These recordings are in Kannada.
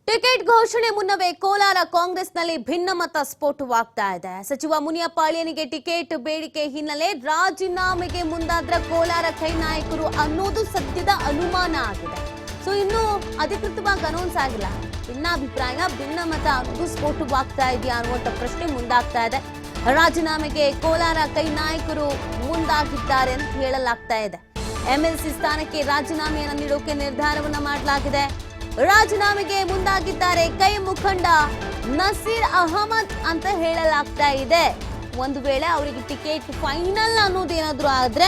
ಟಿಕೆಟ್ ಘೋಷಣೆ ಮುನ್ನವೇ ಕೋಲಾರ ಕಾಂಗ್ರೆಸ್ನಲ್ಲಿ ಭಿನ್ನಮತ ಸ್ಫೋಟವಾಗ್ತಾ ಇದೆ. ಸಚಿವ ಮುನಿಯಪ್ಪ ಅಳಿಯನಿಗೆ ಟಿಕೆಟ್ ಬೇಡಿಕೆ ಹಿನ್ನೆಲೆ ರಾಜೀನಾಮೆಗೆ ಮುಂದಾದ್ರ ಕೋಲಾರ ಕೈ ನಾಯಕರು ಅನ್ನೋದು ಸದ್ಯದ ಅನುಮಾನ ಆಗಿದೆ. ಸೊ ಇನ್ನು ಅಧಿಕೃತವಾಗಿ ಅನೌನ್ಸ್ ಆಗಿಲ್ಲ. ಭಿನ್ನಾಭಿಪ್ರಾಯ ಭಿನ್ನಮತ ಅನ್ನೋದು ಸ್ಫೋಟವಾಗ್ತಾ ಇದೆಯಾ ಅನ್ನುವಂಥ ಪ್ರಶ್ನೆ ಮುಂದಾಗ್ತಾ ಇದೆ. ರಾಜೀನಾಮೆಗೆ ಕೋಲಾರ ಕೈ ನಾಯಕರು ಮುಂದಾಗಿದ್ದಾರೆ ಅಂತ ಹೇಳಲಾಗ್ತಾ ಇದೆ. ಎಂಎಲ್ಸಿ ಸ್ಥಾನಕ್ಕೆ ರಾಜೀನಾಮೆಯನ್ನು ನೀಡೋಕೆ ನಿರ್ಧಾರವನ್ನ ಮಾಡಲಾಗಿದೆ. ರಾಜೀನಾಮೆಗೆ ಮುಂದಾಗಿದ್ದಾರೆ ಕೈ ಮುಖಂಡ ನಸೀರ್ ಅಹಮದ್ ಅಂತ ಹೇಳಲಾಗ್ತಾ ಇದೆ. ಒಂದು ವೇಳೆ ಅವರಿಗೆ ಟಿಕೆಟ್ ಫೈನಲ್ ಅನ್ನೋದೇನಾದ್ರೂ ಆದ್ರೆ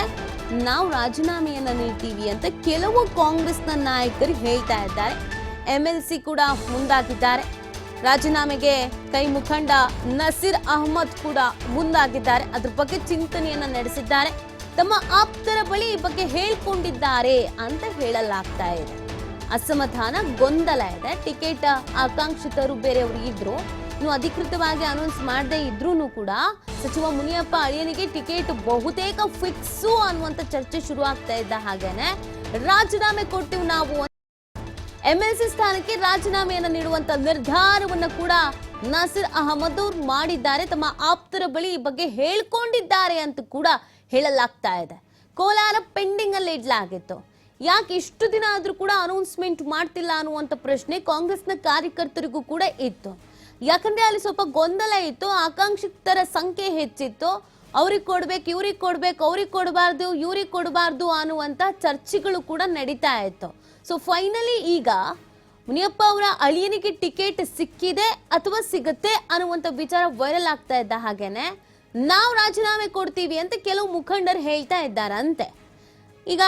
ನಾವು ರಾಜೀನಾಮೆಯನ್ನ ನೀಡ್ತೀವಿ ಅಂತ ಕೆಲವು ಕಾಂಗ್ರೆಸ್ನ ನಾಯಕರು ಹೇಳ್ತಾ ಇದ್ದಾರೆ. ಎಂಎಲ್ಸಿ ಕೂಡ ಮುಂದಾಗಿದ್ದಾರೆ. ರಾಜೀನಾಮೆಗೆ ಕೈ ಮುಖಂಡ ನಸೀರ್ ಅಹಮದ್ ಕೂಡ ಮುಂದಾಗಿದ್ದಾರೆ. ಅದ್ರ ಬಗ್ಗೆ ಚಿಂತನೆಯನ್ನ ನಡೆಸಿದ್ದಾರೆ. ತಮ್ಮ ಆಪ್ತರ ಬಳಿ ಈ ಬಗ್ಗೆ ಹೇಳ್ಕೊಂಡಿದ್ದಾರೆ ಅಂತ ಹೇಳಲಾಗ್ತಾ ಇದೆ. ಅಸಮಾಧಾನ ಗೊಂದಲ ಇದೆ. ಟಿಕೆಟ್ ಆಕಾಂಕ್ಷಿತರು ಬೇರೆಯವರು ಇದ್ರು. ಇನ್ನು ಅಧಿಕೃತವಾಗಿ ಅನೌನ್ಸ್ ಮಾಡದೇ ಇದ್ರೂ ಕೂಡ ಸಚಿವ ಮುನಿಯಪ್ಪ ಅಳಿಯನಿಗೆ ಟಿಕೆಟ್ ಬಹುತೇಕ ಫಿಕ್ಸು ಅನ್ನುವಂತ ಚರ್ಚೆ ಶುರು ಆಗ್ತಾ ಇದ್ದ ಹಾಗೇನೆ ರಾಜೀನಾಮೆ ಕೊಡ್ತೀವಿ ನಾವು, ಎಂಎಲ್ಸಿ ಸ್ಥಾನಕ್ಕೆ ರಾಜೀನಾಮೆಯನ್ನು ನೀಡುವಂತ ನಿರ್ಧಾರವನ್ನು ಕೂಡ ನಸೀರ್ ಅಹಮದ್ ಅವರು ಮಾಡಿದ್ದಾರೆ. ತಮ್ಮ ಆಪ್ತರ ಬಳಿ ಈ ಬಗ್ಗೆ ಹೇಳ್ಕೊಂಡಿದ್ದಾರೆ ಅಂತ ಕೂಡ ಹೇಳಲಾಗ್ತಾ ಇದೆ. ಕೋಲಾರ ಪೆಂಡಿಂಗ್ ಅಲ್ಲಿ ಇಡ್ಲಾಗಿತ್ತು. ಯಾಕೆ ಇಷ್ಟು ದಿನ ಆದ್ರೂ ಕೂಡ ಅನೌನ್ಸ್ಮೆಂಟ್ ಮಾಡ್ತಿಲ್ಲ ಅನ್ನುವಂಥ ಪ್ರಶ್ನೆ ಕಾಂಗ್ರೆಸ್ನ ಕಾರ್ಯಕರ್ತರಿಗೂ ಕೂಡ ಇತ್ತು. ಯಾಕಂದ್ರೆ ಅಲ್ಲಿ ಸ್ವಲ್ಪ ಗೊಂದಲ ಇತ್ತು. ಆಕಾಂಕ್ಷಿತರ ಸಂಖ್ಯೆ ಹೆಚ್ಚಿತ್ತು. ಅವ್ರಿಗೆ ಕೊಡ್ಬೇಕು, ಇವ್ರಿಗೆ ಕೊಡ್ಬೇಕು, ಅವ್ರಿಗೆ ಕೊಡಬಾರ್ದು, ಇವ್ರಿಗೆ ಕೊಡಬಾರ್ದು ಅನ್ನುವಂಥ ಚರ್ಚೆಗಳು ಕೂಡ ನಡೀತಾ ಇತ್ತು. ಸೊ ಫೈನಲಿ ಈಗ ಮುನಿಯಪ್ಪ ಅವರ ಅಳಿಯನಿಗೆ ಟಿಕೆಟ್ ಸಿಕ್ಕಿದೆ ಅಥವಾ ಸಿಗುತ್ತೆ ಅನ್ನುವಂಥ ವಿಚಾರ ವೈರಲ್ ಆಗ್ತಾ ಇದ್ದ ಹಾಗೇನೆ ನಾವು ರಾಜೀನಾಮೆ ಕೊಡ್ತೀವಿ ಅಂತ ಕೆಲವು ಮುಖಂಡರು ಹೇಳ್ತಾ ಇದ್ದಾರಂತೆ. ಈಗ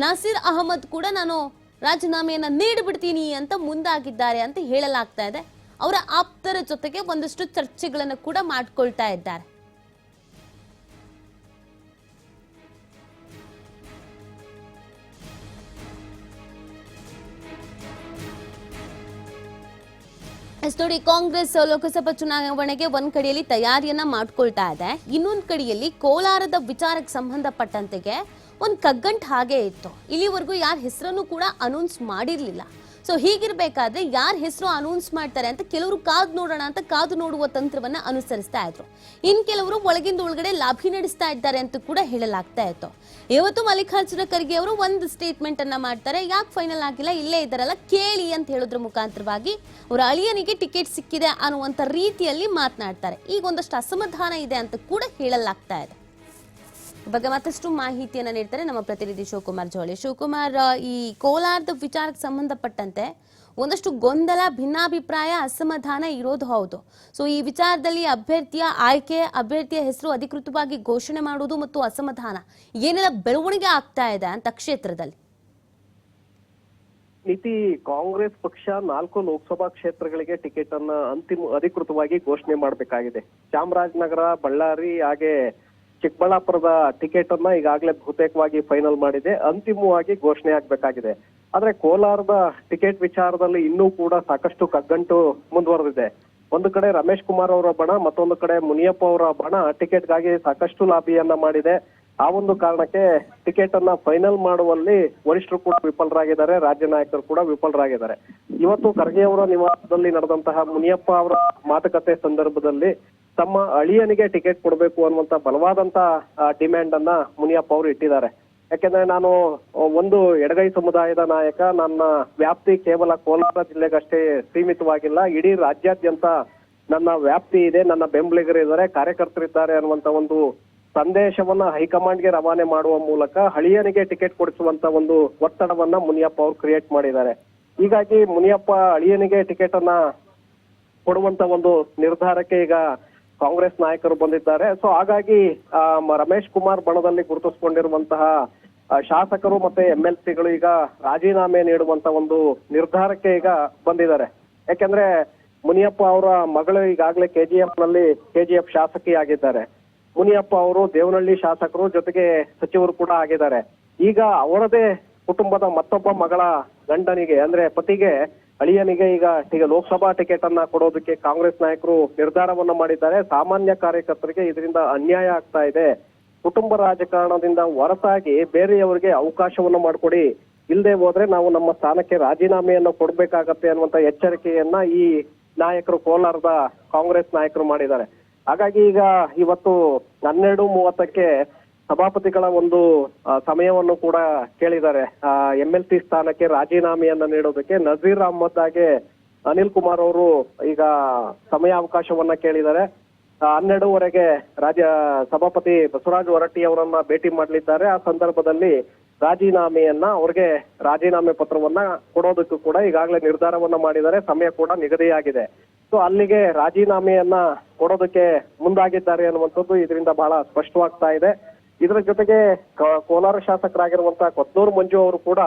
ನಸೀರ್ ಅಹಮದ್ ಕೂಡ ನಾನು ರಾಜೀನಾಮೆಯನ್ನ ನೀಡಿಬಿಡ್ತೀನಿ ಅಂತ ಮುಂದಾಗಿದ್ದಾರೆ ಅಂತ ಹೇಳಲಾಗ್ತಾ ಇದೆ. ಅವರ ಆಪ್ತರ ಜೊತೆಗೆ ಒಂದಷ್ಟು ಚರ್ಚೆಗಳನ್ನು ಕೂಡ ಮಾಡ್ಕೊಳ್ತಾ ಇದ್ದಾರೆ. ನೋಡಿ, ಕಾಂಗ್ರೆಸ್ ಲೋಕಸಭಾ ಚುನಾವಣೆಗೆ ಒಂದ್ ಕಡೆಯಲ್ಲಿ ತಯಾರಿಯನ್ನ ಮಾಡ್ಕೊಳ್ತಾ ಇದೆ. ಇನ್ನೊಂದ್ ಕಡೆಯಲ್ಲಿ ಕೋಲಾರದ ವಿಚಾರಕ್ಕೆ ಸಂಬಂಧಪಟ್ಟಂತೆಗೆ ಒಂದು ಕಗ್ಗಂಟ್ ಹಾಗೆ ಇತ್ತು. ಇಲ್ಲಿವರೆಗೂ ಯಾರ ಹೆಸರನ್ನು ಕೂಡ ಅನೌನ್ಸ್ ಮಾಡಿರ್ಲಿಲ್ಲ. ಸೊ ಹೀಗಿರ್ಬೇಕಾದ್ರೆ ಯಾರ ಹೆಸರು ಅನೌನ್ಸ್ ಮಾಡ್ತಾರೆ ಅಂತ ಕೆಲವರು ಕಾದು ನೋಡೋಣ ಅಂತ ಕಾದು ನೋಡುವ ತಂತ್ರವನ್ನ ಅನುಸರಿಸ್ತಾ ಇದ್ರು. ಇನ್ ಕೆಲವರು ಒಳಗಿಂದ ಒಳಗಡೆ ಲಾಭಿ ನಡೆಸ್ತಾ ಇದ್ದಾರೆ ಅಂತ ಕೂಡ ಹೇಳಲಾಗ್ತಾ ಇತ್ತು. ಇವತ್ತು ಮಲ್ಲಿಕಾರ್ಜುನ ಖರ್ಗೆ ಅವರು ಒಂದು ಸ್ಟೇಟ್ಮೆಂಟ್ ಅನ್ನ ಮಾಡ್ತಾರೆ. ಯಾಕೆ ಫೈನಲ್ ಆಗಿಲ್ಲ, ಇಲ್ಲೇ ಇದ್ದಾರಲ್ಲ ಕೇಳಿ ಅಂತ ಹೇಳೋದ್ರ ಮುಖಾಂತರವಾಗಿ ಅವರ ಅಳಿಯನಿಗೆ ಟಿಕೆಟ್ ಸಿಕ್ಕಿದೆ ಅನ್ನುವಂಥ ರೀತಿಯಲ್ಲಿ ಮಾತನಾಡ್ತಾರೆ. ಈಗ ಒಂದಷ್ಟು ಅಸಮಾಧಾನ ಇದೆ ಅಂತ ಕೂಡ ಹೇಳಲಾಗ್ತಾ ಇದೆ. ಬಗ್ಗೆ ಮತ್ತಷ್ಟು ಮಾಹಿತಿಯನ್ನ ನೀಡ್ತಾರೆ ನಮ್ಮ ಪ್ರತಿನಿಧಿ ಶಿವಕುಮಾರ್ ಜೋಳಿ. ಶಿವಕುಮಾರ್, ಈ ಕೋಲಾರದ ವಿಚಾರಕ್ಕೆ ಸಂಬಂಧಪಟ್ಟಂತೆ ಒಂದಷ್ಟು ಗೊಂದಲ, ಭಿನ್ನಾಭಿಪ್ರಾಯ, ಅಸಮಾಧಾನ ಇರೋದು ಹೌದು. ಸೊ ಈ ವಿಚಾರದಲ್ಲಿ ಅಭ್ಯರ್ಥಿಯ ಹೆಸರು ಅಧಿಕೃತವಾಗಿ ಘೋಷಣೆ ಮಾಡುವುದು ಮತ್ತು ಅಸಮಾಧಾನ ಏನೆಲ್ಲ ಬೆಳವಣಿಗೆ ಆಗ್ತಾ ಇದೆ ಅಂತ ಕ್ಷೇತ್ರದಲ್ಲಿ? ನೀತಿ ಕಾಂಗ್ರೆಸ್ ಪಕ್ಷ 4 ಲೋಕಸಭಾ ಕ್ಷೇತ್ರಗಳಿಗೆ ಟಿಕೆಟ್ ಅನ್ನ ಅಧಿಕೃತವಾಗಿ ಘೋಷಣೆ ಮಾಡಬೇಕಾಗಿದೆ. ಚಾಮರಾಜನಗರ, ಬಳ್ಳಾರಿ ಹಾಗೆ ಚಿಕ್ಕಬಳ್ಳಾಪುರದ ಟಿಕೆಟ್ ಅನ್ನ ಈಗಾಗಲೇ ಬಹುತೇಕವಾಗಿ ಫೈನಲ್ ಮಾಡಿದೆ. ಅಂತಿಮವಾಗಿ ಘೋಷಣೆ ಆಗ್ಬೇಕಾಗಿದೆ. ಆದ್ರೆ ಕೋಲಾರದ ಟಿಕೆಟ್ ವಿಚಾರದಲ್ಲಿ ಇನ್ನೂ ಕೂಡ ಸಾಕಷ್ಟು ಕಗ್ಗಂಟು ಮುಂದುವರೆದಿದೆ. ಒಂದು ಕಡೆ ರಮೇಶ್ ಕುಮಾರ್ ಅವರ ಬಣ, ಮತ್ತೊಂದು ಕಡೆ ಮುನಿಯಪ್ಪ ಅವರ ಬಣ ಟಿಕೆಟ್ಗಾಗಿ ಸಾಕಷ್ಟು ಲಾಬಿಯನ್ನ ಮಾಡಿದೆ. ಆ ಒಂದು ಕಾರಣಕ್ಕೆ ಟಿಕೆಟ್ ಅನ್ನ ಫೈನಲ್ ಮಾಡುವಲ್ಲಿ ವರಿಷ್ಠರು ಕೂಡ ವಿಫಲರಾಗಿದ್ದಾರೆ, ರಾಜ್ಯ ನಾಯಕರು ಕೂಡ ವಿಫಲರಾಗಿದ್ದಾರೆ. ಇವತ್ತು ಖರ್ಗೆ ಅವರ ನಿವಾಸದಲ್ಲಿ ನಡೆದಂತಹ ಮುನಿಯಪ್ಪ ಅವರ ಮಾತುಕತೆ ಸಂದರ್ಭದಲ್ಲಿ ತಮ್ಮ ಅಳಿಯನಿಗೆ ಟಿಕೆಟ್ ಕೊಡಬೇಕು ಅನ್ನುವಂತ ಬಲವಾದಂತ ಡಿಮ್ಯಾಂಡ್ ಅನ್ನ ಮುನಿಯಪ್ಪ ಅವರು ಇಟ್ಟಿದ್ದಾರೆ. ಯಾಕೆಂದ್ರೆ ನಾನು ಒಂದು ಎಡಗೈ ಸಮುದಾಯದ ನಾಯಕ, ನನ್ನ ವ್ಯಾಪ್ತಿ ಕೇವಲ ಕೋಲಾರ ಜಿಲ್ಲೆಗಷ್ಟೇ ಸೀಮಿತವಾಗಿಲ್ಲ, ಇಡೀ ರಾಜ್ಯಾದ್ಯಂತ ನನ್ನ ವ್ಯಾಪ್ತಿ ಇದೆ, ನನ್ನ ಬೆಂಬಲಿಗರಿದ್ದಾರೆ, ಕಾರ್ಯಕರ್ತರಿದ್ದಾರೆ ಅನ್ನುವಂತ ಒಂದು ಸಂದೇಶವನ್ನ ಹೈಕಮಾಂಡ್ಗೆ ರವಾನೆ ಮಾಡುವ ಮೂಲಕ ಅಳಿಯನಿಗೆ ಟಿಕೆಟ್ ಕೊಡಿಸುವಂತ ಒಂದು ಒತ್ತಡವನ್ನ ಮುನಿಯಪ್ಪ ಅವರು ಕ್ರಿಯೇಟ್ ಮಾಡಿದ್ದಾರೆ. ಹೀಗಾಗಿ ಮುನಿಯಪ್ಪ ಅಳಿಯನಿಗೆ ಟಿಕೆಟ್ ಅನ್ನ ಕೊಡುವಂತ ಒಂದು ನಿರ್ಧಾರಕ್ಕೆ ಈಗ ಕಾಂಗ್ರೆಸ್ ನಾಯಕರು ಬಂದಿದ್ದಾರೆ. ಸೊ ಹಾಗಾಗಿ ರಮೇಶ್ ಕುಮಾರ್ ಬಣದಲ್ಲಿ ಗುರುತಿಸಿಕೊಂಡಿರುವಂತಹ ಶಾಸಕರು ಮತ್ತೆ MLCಗಳು ಈಗ ರಾಜೀನಾಮೆ ನೀಡುವಂತ ಒಂದು ನಿರ್ಧಾರಕ್ಕೆ ಈಗ ಬಂದಿದ್ದಾರೆ. ಯಾಕೆಂದ್ರೆ ಮುನಿಯಪ್ಪ ಅವರ ಮಗಳು ಈಗಾಗಲೇ KGF ಶಾಸಕಿಯಾಗಿದ್ದಾರೆ. ಮುನಿಯಪ್ಪ ಅವರು ದೇವನಹಳ್ಳಿ ಶಾಸಕರು, ಜೊತೆಗೆ ಸಚಿವರು ಕೂಡ ಆಗಿದ್ದಾರೆ. ಈಗ ಅವರದೇ ಕುಟುಂಬದ ಮತ್ತೊಬ್ಬ ಮಗಳ ಗಂಡನಿಗೆ ಅಂದ್ರೆ ಪತಿಗೆ, ಅಳಿಯನಿಗೆ ಈಗ ಲೋಕಸಭಾ ಟಿಕೆಟ್ ಅನ್ನ ಕೊಡೋದಕ್ಕೆ ಕಾಂಗ್ರೆಸ್ ನಾಯಕರು ನಿರ್ಧಾರವನ್ನ ಮಾಡಿದ್ದಾರೆ. ಸಾಮಾನ್ಯ ಕಾರ್ಯಕರ್ತರಿಗೆ ಇದರಿಂದ ಅನ್ಯಾಯ ಆಗ್ತಾ ಇದೆ. ಕುಟುಂಬ ರಾಜಕಾರಣದಿಂದ ಹೊರತಾಗಿ ಬೇರೆಯವರಿಗೆ ಅವಕಾಶವನ್ನು ಮಾಡಿಕೊಡಿ, ಇಲ್ಲದೆ ಹೋದ್ರೆ ನಾವು ನಮ್ಮ ಸ್ಥಾನಕ್ಕೆ ರಾಜೀನಾಮೆಯನ್ನು ಕೊಡ್ಬೇಕಾಗತ್ತೆ ಅನ್ನುವಂತ ಎಚ್ಚರಿಕೆಯನ್ನ ಈ ನಾಯಕರು, ಕೋಲಾರದ ಕಾಂಗ್ರೆಸ್ ನಾಯಕರು ಮಾಡಿದ್ದಾರೆ. ಹಾಗಾಗಿ ಈಗ ಇವತ್ತು 12:30ಕ್ಕೆ ಸಭಾಪತಿಗಳ ಒಂದು ಸಮಯವನ್ನು ಕೂಡ ಕೇಳಿದ್ದಾರೆ. MLC ಸ್ಥಾನಕ್ಕೆ ರಾಜೀನಾಮೆಯನ್ನ ನೀಡೋದಕ್ಕೆ ನಜೀರ್ ಅಹಮದ್ ಹಾಗೆ ಅನಿಲ್ ಕುಮಾರ್ ಅವರು ಈಗ ಸಮಯಾವಕಾಶವನ್ನ ಕೇಳಿದ್ದಾರೆ. 12:30ಗೆ ಸಭಾಪತಿ ಬಸವರಾಜ ಹೊರಟ್ಟಿ ಅವರನ್ನ ಭೇಟಿ ಮಾಡಲಿದ್ದಾರೆ. ಆ ಸಂದರ್ಭದಲ್ಲಿ ರಾಜೀನಾಮೆಯನ್ನ ಅವ್ರಿಗೆ ರಾಜೀನಾಮೆ ಪತ್ರವನ್ನ ಕೊಡೋದಕ್ಕೂ ಕೂಡ ಈಗಾಗಲೇ ನಿರ್ಧಾರವನ್ನ ಮಾಡಿದ್ದಾರೆ. ಸಮಯ ಕೂಡ ನಿಗದಿಯಾಗಿದೆ. ಸೊ ಅಲ್ಲಿಗೆ ರಾಜೀನಾಮೆಯನ್ನ ಕೊಡೋದಕ್ಕೆ ಮುಂದಾಗಿದ್ದಾರೆ ಅನ್ನುವಂಥದ್ದು ಇದರಿಂದ ಬಹಳ ಸ್ಪಷ್ಟವಾಗ್ತಾ ಇದೆ. ಇದರ ಜೊತೆಗೆ ಕೋಲಾರ ಶಾಸಕರಾಗಿರುವಂತಹ ಕೊತ್ನೂರು ಮಂಜು ಅವರು ಕೂಡ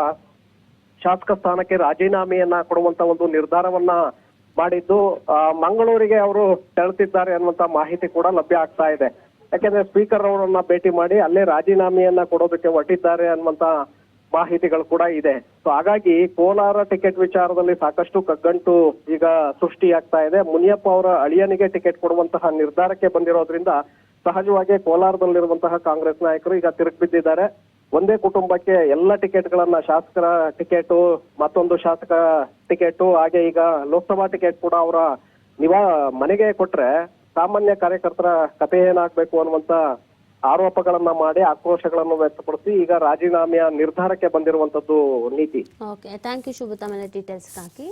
ಶಾಸಕ ಸ್ಥಾನಕ್ಕೆ ರಾಜೀನಾಮೆಯನ್ನ ಕೊಡುವಂತ ಒಂದು ನಿರ್ಧಾರವನ್ನ ಮಾಡಿದ್ದು ಮಂಗಳೂರಿಗೆ ಅವರು ತೆರಳುತ್ತಿದ್ದಾರೆ ಅನ್ನುವಂತ ಮಾಹಿತಿ ಕೂಡ ಲಭ್ಯ ಆಗ್ತಾ ಇದೆ. ಯಾಕೆಂದ್ರೆ ಸ್ಪೀಕರ್ ಅವರನ್ನ ಭೇಟಿ ಮಾಡಿ ಅಲ್ಲೇ ರಾಜೀನಾಮೆಯನ್ನ ಕೊಡೋದಕ್ಕೆ ಹೊರಟಿದ್ದಾರೆ ಅನ್ನುವಂತ ಮಾಹಿತಿಗಳು ಕೂಡ ಇದೆ. ಸೊ ಹಾಗಾಗಿ ಕೋಲಾರ ಟಿಕೆಟ್ ವಿಚಾರದಲ್ಲಿ ಸಾಕಷ್ಟು ಕಗ್ಗಂಟು ಈಗ ಸೃಷ್ಟಿಯಾಗ್ತಾ ಇದೆ. ಮುನಿಯಪ್ಪ ಅವರ ಅಳಿಯನಿಗೆ ಟಿಕೆಟ್ ಕೊಡುವಂತಹ ನಿರ್ಧಾರಕ್ಕೆ ಬಂದಿರೋದ್ರಿಂದ ಸಹಜವಾಗಿ ಕೋಲಾರದಲ್ಲಿರುವಂತಹ ಕಾಂಗ್ರೆಸ್ ನಾಯಕರು ಈಗ ತಿರುಗಿ ಬಿದ್ದಿದ್ದಾರೆ. ಒಂದೇ ಕುಟುಂಬಕ್ಕೆ ಎಲ್ಲ ಟಿಕೆಟ್ಗಳನ್ನ, ಶಾಸಕರ ಟಿಕೆಟ್, ಮತ್ತೊಂದು ಶಾಸಕ ಟಿಕೆಟ್, ಹಾಗೆ ಈಗ ಲೋಕಸಭಾ ಟಿಕೆಟ್ ಕೂಡ ಅವರ ಮನೆಗೆ ಕೊಟ್ರೆ ಸಾಮಾನ್ಯ ಕಾರ್ಯಕರ್ತರ ಕಥೆ ಏನಾಗ್ಬೇಕು ಅನ್ನುವಂತ ಆರೋಪಗಳನ್ನ ಮಾಡಿ ಆಕ್ರೋಶಗಳನ್ನು ವ್ಯಕ್ತಪಡಿಸಿ ಈಗ ರಾಜೀನಾಮೆಯ ನಿರ್ಧಾರಕ್ಕೆ ಬಂದಿರುವಂತದ್ದು ನೀತಿ. ಓಕೆ, ಥ್ಯಾಂಕ್ ಯು ಶುಭ, ತಮ್ಮ ಡೀಟೇಲ್ಸ್ಗಾಗಿ.